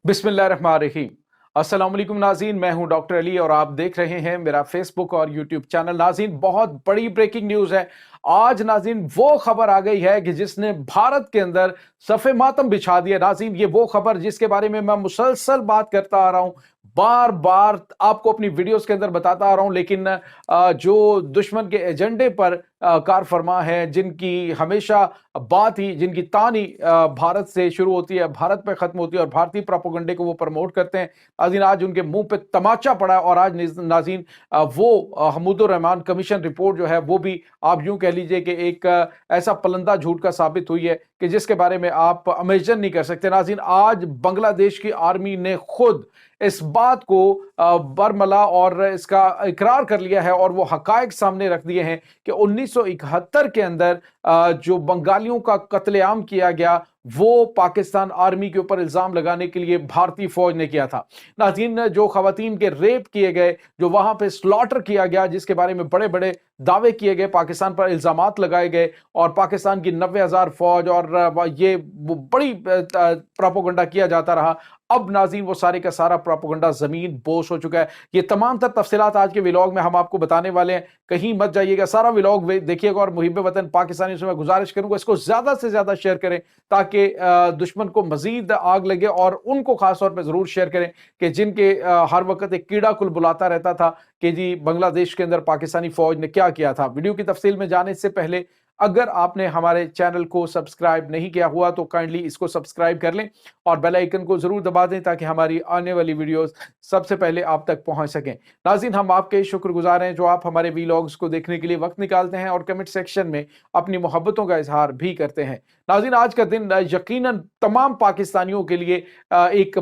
बिस्मिल्लाहिर्रहमानिर्रहीम। अस्सलाम वालेकुम नाज़रीन, मैं हूं डॉक्टर अली और आप देख रहे हैं मेरा फेसबुक और यूट्यूब चैनल। नाज़रीन, बहुत बड़ी ब्रेकिंग न्यूज़ है। आज नाज़रीन वो खबर आ गई है कि जिसने भारत के अंदर सफ़े मातम बिछा दिया। नाज़रीन, ये वो खबर जिसके बारे में मैं मुसलसल बात करता आ रहा हूं, बार बार आपको अपनी वीडियोस के अंदर बताता आ रहा हूं, लेकिन जो दुश्मन के एजेंडे पर कार फरमा है, जिनकी हमेशा बात ही, जिनकी तानी भारत से शुरू होती है, भारत पे खत्म होती है और भारतीय प्रोपेगेंडे को वो प्रमोट करते हैं। नाज़रीन, आज उनके मुंह पे तमाचा पड़ा है और आज नाज़रीन वो हमीदुर रहमान कमीशन रिपोर्ट जो है वो भी आप यूं कह लीजिए कि एक ऐसा पलंदा झूठ का साबित हुई है कि जिसके बारे में आप इमेजिन नहीं कर सकते। नाज़रीन, आज बांग्लादेश की आर्मी ने खुद इस बात को बरमला और इसका इकरार कर लिया है और वो हकायक सामने रख दिए हैं कि 1971 के अंदर जो बंगालियों का कत्लेआम किया गया वो पाकिस्तान आर्मी के ऊपर इल्जाम लगाने के लिए भारतीय फौज ने किया था। नाज़रीन, जो खवातीन के रेप किए गए, जो वहां पे स्लॉटर किया गया, जिसके बारे में बड़े बड़े दावे किए गए, पाकिस्तान पर इल्जामात लगाए गए और पाकिस्तान की 90,000 फौज और ये वो बड़ी प्रोपेगेंडा किया जाता रहा। अब नाज़रीन वो सारे का सारा प्रोपेगेंडा जमीन बोस हो चुका है। ये तमाम तर तफसीलात आज के व्लॉग में हम आपको बताने वाले हैं, कहीं मत जाइएगा, सारा व्लॉग देखिएगा। और मुहिब वतन पाकिस्तानियों से मैं गुजारिश करूंगा इसको ज्यादा से ज्यादा शेयर करें ताकि दुश्मन को मजीद आग लगे और उनको खास तौर पर जरूर शेयर करें कि जिनके हर वक्त एक कीड़ा कुल बुलाता रहता था कि जी बांग्लादेश के अंदर पाकिस्तानी फौज ने क्या किया था। वीडियो की तफसील में जाने से पहले अगर आपने हमारे चैनल को सब्सक्राइब नहीं किया हुआ तो काइंडली इसको सब्सक्राइब कर लें और बेल आइकन को जरूर दबा दें ताकि हमारी आने वाली वीडियोस सबसे पहले आप तक पहुंच सकें। नाज़रीन, हम आपके शुक्रगुजार हैं जो आप हमारे वीलॉग्स को देखने के लिए वक्त निकालते हैं और कमेंट सेक्शन में अपनी मोहब्बतों का इजहार भी करते हैं। नाज़रीन, आज का दिन यकीनन तमाम पाकिस्तानियों के लिए एक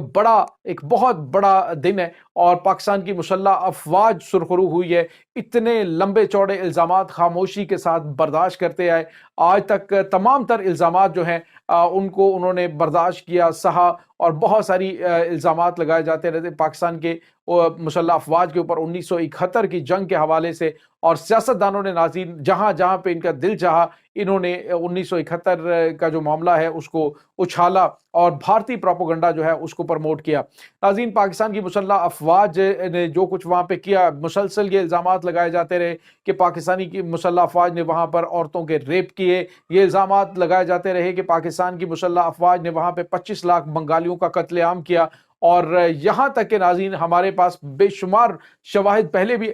बहुत बड़ा दिन है और पाकिस्तान की मुसल्लह अफवाज सुरखरू हुई है। इतने लंबे चौड़े इल्जामात खामोशी के साथ बर्दाश्त करते आए, आज तक तमाम तर इल्जामात जो हैं उनको उन्होंने बर्दाश्त किया, सहा और बहुत सारी इल्जामात लगाए जाते रहते पाकिस्तान के मुसल्लह अफवाज के ऊपर 1971 की जंग के हवाले से। और सियासतदानों ने नाज़रीन जहां जहां पे इनका दिल चाहा, इन्होंने 1971 का जो मामला है उसको उछाला और भारतीय प्रोपेगेंडा जो है उसको प्रमोट किया। नाज़रीन, पाकिस्तान की मुसल्लह अफवाज ने जो कुछ वहां पे किया, मुसलसल ये इल्जामात लगाए जाते रहे कि पाकिस्तानी की मुसल्लह अफवाज ने वहां पर औरतों के रेप किए। ये इल्जामात लगाए जाते रहे कि पाकिस्तान की मुसल्लह अफवाज ने वहां पे 25 लाख बंगालियों का कत्लेआम किया। और यहां तक के नाज़रीन हमारे पास बेशुमार शवाहिद पहले भी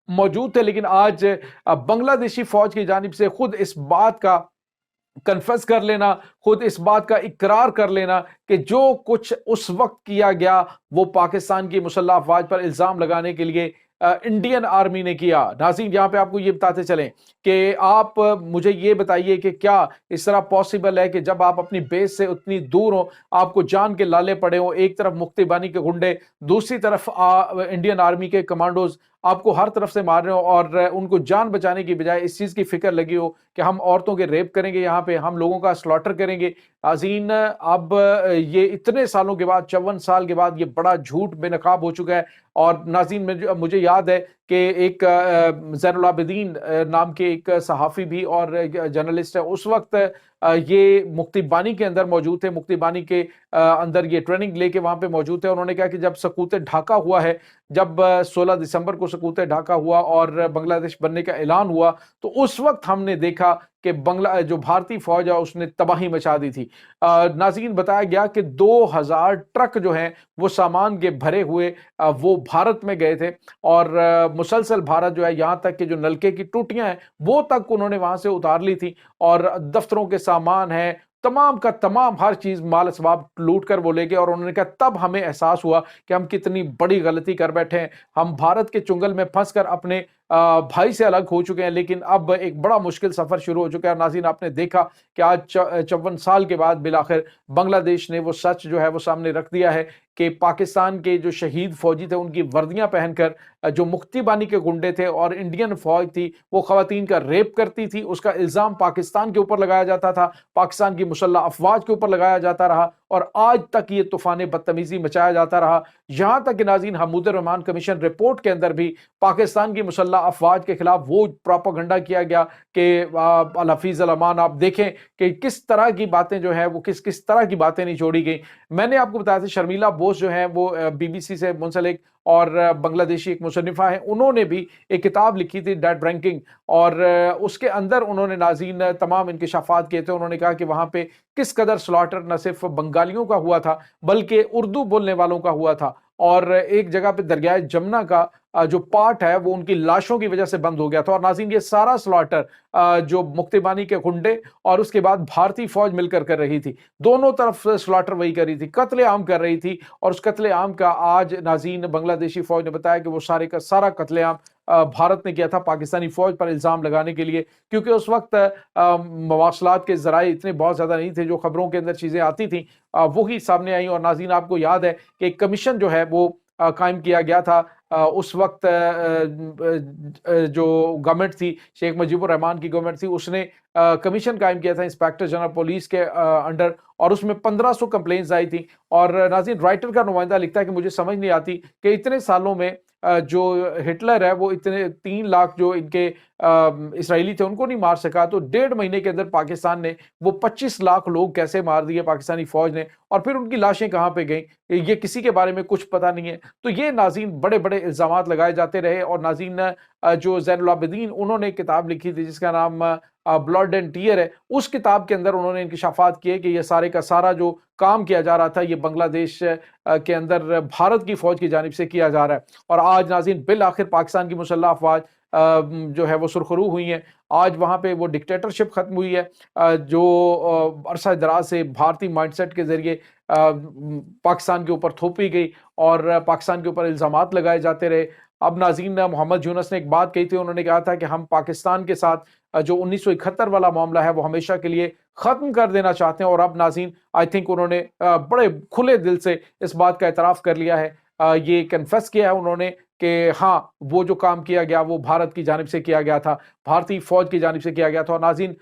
मौजूद थे, लेकिन आज बांग्लादेशी फौज की जानिब से खुद इस बात का कन्फेस कर लेना, खुद इस बात का इकरार कर लेना कि जो कुछ उस वक्त किया गया वो पाकिस्तान की मुसल्लह अफवाज पर इल्जाम लगाने के लिए इंडियन आर्मी ने किया। नाज़रीन, यहाँ पे आपको ये बताते चलें कि आप मुझे ये बताइए कि क्या इस तरह पॉसिबल है कि जब आप अपनी बेस से उतनी दूर हो, आपको जान के लाले पड़े हो, एक तरफ मुक्तिबानी के गुंडे, दूसरी तरफ इंडियन आर्मी के कमांडोज आपको हर तरफ से मार रहे हो और उनको जान बचाने की बजाय इस चीज की फिक्र लगी हो कि हम औरतों के रेप करेंगे, यहाँ पे हम लोगों का स्लॉटर करेंगे। नाज़रीन, अब ये इतने सालों के बाद, 54 साल के बाद, ये बड़ा झूठ बेनकाब हो चुका है। और नाज़रीन, मुझे याद है कि एक ज़ैनुल आबिदीन नाम के एक सहाफ़ी भी और जर्नलिस्ट है, उस वक्त ये मुक्तिबानी के अंदर मौजूद थे, मुक्तिबानी के अंदर ये ट्रेनिंग लेके वहां पे मौजूद थे। उन्होंने कहा कि जब सकूत ढाका हुआ है, जब 16 दिसंबर को सकूत ढाका हुआ और बांग्लादेश बनने का ऐलान हुआ, तो उस वक्त हमने देखा कि जो भारतीय फौज है उसने तबाही मचा दी थी। नाज़रीन, बताया गया कि 2000 ट्रक जो हैं वो सामान के भरे हुए वो भारत में गए थे और मुसलसल भारत जो है, यहाँ तक कि जो नलके की टूटियां हैं वो तक उन्होंने वहां से उतार ली थी और दफ्तरों के सामान है, तमाम का तमाम हर चीज माल असबाब लूट कर वो ले गए। और उन्होंने कहा तब हमें एहसास हुआ कि हम कितनी बड़ी गलती कर बैठे हैं, हम भारत के चुंगल में फंस कर अपने भाई से अलग हो चुके हैं। लेकिन अब एक बड़ा मुश्किल सफर शुरू हो चुका है। नाज़रीन, आपने देखा कि आज 54 साल के बाद बिलाखिर बांग्लादेश ने वो सच जो है वो सामने रख दिया है कि पाकिस्तान के जो शहीद फौजी थे उनकी वर्दियां पहनकर जो मुक्तिबानी के गुंडे थे और इंडियन फौज थी वो खवातीन का रेप करती थी, उसका इल्जाम पाकिस्तान के ऊपर लगाया जाता था, पाकिस्तान की मुसल्लह अफवाज के ऊपर लगाया जाता रहा। اور آج تک یہ طوفان بدتمیزی مچایا جاتا رہا، یہاں تک کہ ناظرین حمود الرحمان کمیشن رپورٹ کے اندر بھی پاکستان کی مسلح افواج کے خلاف وہ پروپیگنڈا کیا گیا کہ الحفیظ الامان، آپ دیکھیں کہ کس طرح کی باتیں جو ہیں وہ کس طرح کی باتیں نہیں چھوڑی گئی۔ میں نے آپ کو بتایا تھا شرمیلا بوس جو ہیں وہ بی بی سی سے منسلک اور بنگلہ دیشی ایک مصنفہ ہیں، انہوں نے بھی ایک کتاب لکھی تھی ڈیڈ برینکنگ، اور اس کے اندر انہوں نے ناظرین تمام انکشافات کیے تھے۔ انہوں نے کہا کہ وہاں پہ کس قدر سلاٹر نہ صرف بنگالیوں کا ہوا تھا بلکہ اردو بولنے والوں کا ہوا تھا، اور ایک جگہ پہ دریائے جمنا کا جو پارٹ ہے وہ ان کی لاشوں کی وجہ سے بند ہو گیا تھا۔ اور ناظرین یہ سارا سلاٹر جو مکتیبانی کے گنڈے اور اس کے بعد بھارتی فوج مل کر رہی تھی، دونوں طرف سلاٹر وہی کر رہی تھی، قتل عام کر رہی تھی، اور اس قتل عام کا آج ناظرین بنگلہ دیشی فوج نے بتایا کہ وہ سارے کا سارا قتل عام بھارت نے کیا تھا پاکستانی فوج پر الزام لگانے کے لیے، کیونکہ اس وقت مواصلات کے ذرائع اتنے بہت زیادہ نہیں تھے، جو خبروں کے اندر چیزیں آتی تھیں وہی سامنے آئیں۔ اور ناظرین آپ کو یاد ہے کہ ایک کمیشن جو ہے وہ قائم کیا گیا تھا اس وقت، جو گورنمنٹ تھی شیخ مجیب الرحمان کی گورنمنٹ تھی، اس نے کمیشن قائم کیا تھا انسپیکٹر جنرل پولیس کے انڈر، اور اس میں 1500 کمپلینز آئی تھیں۔ اور ناظرین رائٹر کا نمائندہ لکھتا ہے کہ مجھے سمجھ نہیں آتی کہ اتنے سالوں میں جو ہٹلر ہے وہ اتنے 3 لاکھ جو ان کے اسرائیلی تھے ان کو نہیں مار سکا، تو 1.5 مہینے کے اندر پاکستان نے وہ 25 لاکھ لوگ کیسے مار دیے پاکستانی فوج نے، اور پھر ان کی لاشیں کہاں پہ گئیں یہ کسی کے بارے میں کچھ پتہ نہیں ہے۔ تو یہ ناظرین بڑے بڑے الزامات لگائے جاتے رہے، اور ناظرین جو زین العابدین انہوں نے کتاب لکھی تھی جس کا نام بلڈ اینڈ ٹیئر ہے، اس کتاب کے اندر انہوں نے انکشافات کیے کہ یہ سارے کا سارا جو کام کیا جا رہا تھا یہ بنگلہ دیش کے اندر بھارت کی فوج کی جانب سے کیا جا رہا ہے۔ اور آج ناظرین بالآخر پاکستان کی مسلح افواج جو ہے وہ سرخرو ہوئی ہیں، آج وہاں پہ وہ ڈکٹیٹرشپ ختم ہوئی ہے جو عرصہ دراز سے بھارتی مائنڈ سیٹ کے ذریعے پاکستان کے اوپر تھوپی گئی اور پاکستان کے اوپر الزامات لگائے جاتے رہے۔ اب ناظرین محمد یونس نے ایک بات کہی تھی، انہوں نے کہا تھا کہ ہم پاکستان کے ساتھ جو 1971 والا معاملہ ہے وہ ہمیشہ کے لیے ختم کر دینا چاہتے ہیں، اور اب ناظرین آئی تھنک انہوں نے بڑے کھلے دل سے اس بات کا اعتراف کر لیا ہے، یہ کنفیس کیا ہے انہوں نے کہ ہاں وہ جو کام کیا گیا وہ بھارت کی جانب سے کیا گیا تھا، بھارتی فوج کی جانب سے کیا گیا تھا۔ اور ناظرین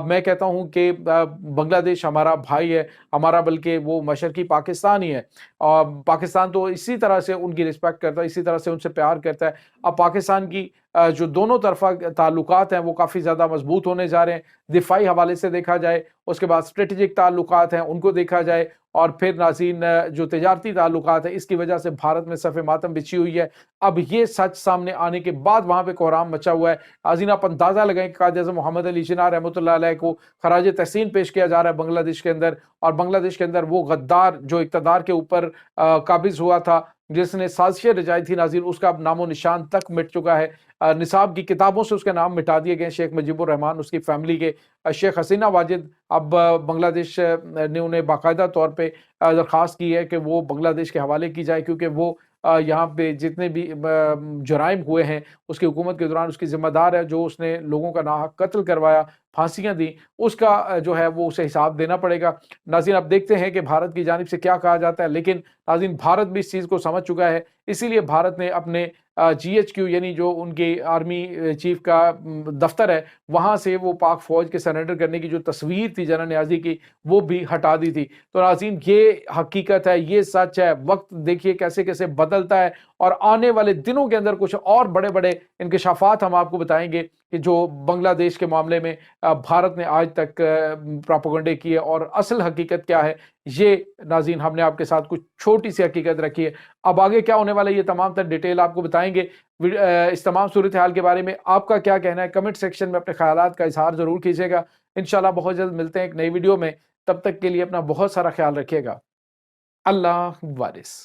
میں کہتا ہوں کہ بنگلہ دیش ہمارا بھائی ہے، ہمارا بلکہ وہ مشرقی پاکستان ہی ہے، اور پاکستان تو اسی طرح سے ان کی رسپیکٹ کرتا ہے، اسی طرح سے ان سے پیار کرتا ہے۔ اب پاکستان کی جو دونوں طرفہ تعلقات ہیں وہ کافی زیادہ مضبوط ہونے جا رہے ہیں، دفاعی حوالے سے دیکھا جائے، اس کے بعد اسٹریٹجک تعلقات ہیں ان کو دیکھا جائے، اور پھر ناظرین جو تجارتی تعلقات ہیں اس کی وجہ سے بھارت میں صف ماتم بچھی ہوئی ہے۔ اب یہ سچ سامنے آنے کے بعد وہاں پہ کوہرام مچا ہوا ہے۔ ناظرین آپ اندازہ لگائیں کہ قائد اعظم محمد علی جناح رحمۃ اللہ علیہ کو خراج تحسین پیش کیا جا رہا ہے بنگلہ دیش کے اندر، اور بنگلہ دیش کے اندر وہ غدار جو اقتدار کے اوپر قابض ہوا تھا، جس نے سازشیں رچائی تھی، ناظرین اس کا نام و نشان تک مٹ چکا ہے۔ نصاب کی کتابوں سے اس کے نام مٹا دیے گئے، شیخ مجیب الرحمان، اس کی فیملی کے، شیخ حسینہ واجد، اب بنگلہ دیش نے انہیں باقاعدہ طور پہ درخواست کی ہے کہ وہ بنگلہ دیش کے حوالے کی جائے، کیونکہ وہ یہاں پہ جتنے بھی جرائم ہوئے ہیں اس کی حکومت کے دوران اس کی ذمہ دار ہے، جو اس نے لوگوں کا ناحق قتل کروایا، پھانسیاں دی، اس کا جو ہے وہ اسے حساب دینا پڑے گا۔ ناظرین اب دیکھتے ہیں کہ بھارت کی جانب سے کیا کہا جاتا ہے، لیکن ناظرین بھارت بھی اس چیز کو سمجھ چکا ہے، اسی لیے بھارت نے اپنے GHQ یعنی جو ان کی آرمی چیف کا دفتر ہے وہاں سے وہ پاک فوج کے سرنڈر کرنے کی جو تصویر تھی جنرل نیازی کی وہ بھی ہٹا دی تھی۔ تو ناظرین یہ حقیقت ہے، یہ سچ ہے، وقت دیکھیے کیسے کیسے بدلتا ہے، اور آنے والے دنوں کے اندر کچھ اور بڑے بڑے انکشافات ہم آپ کو بتائیں گے کہ جو بنگلہ دیش کے معاملے میں بھارت نے آج تک پراپیگنڈے کیے، اور اصل حقیقت کیا ہے یہ ناظرین ہم نے آپ کے ساتھ کچھ چھوٹی سی حقیقت رکھی ہے۔ اب آگے کیا ہونے والا ہے یہ تمام تر ڈیٹیل آپ کو بتائیں گے۔ اس تمام صورتحال کے بارے میں آپ کا کیا کہنا ہے کمنٹ سیکشن میں اپنے خیالات کا اظہار ضرور کیجیے گا۔ انشاءاللہ بہت جلد ملتے ہیں ایک نئی ویڈیو میں، تب تک کے لیے اپنا بہت سارا خیال رکھیے گا۔ اللہ وارث۔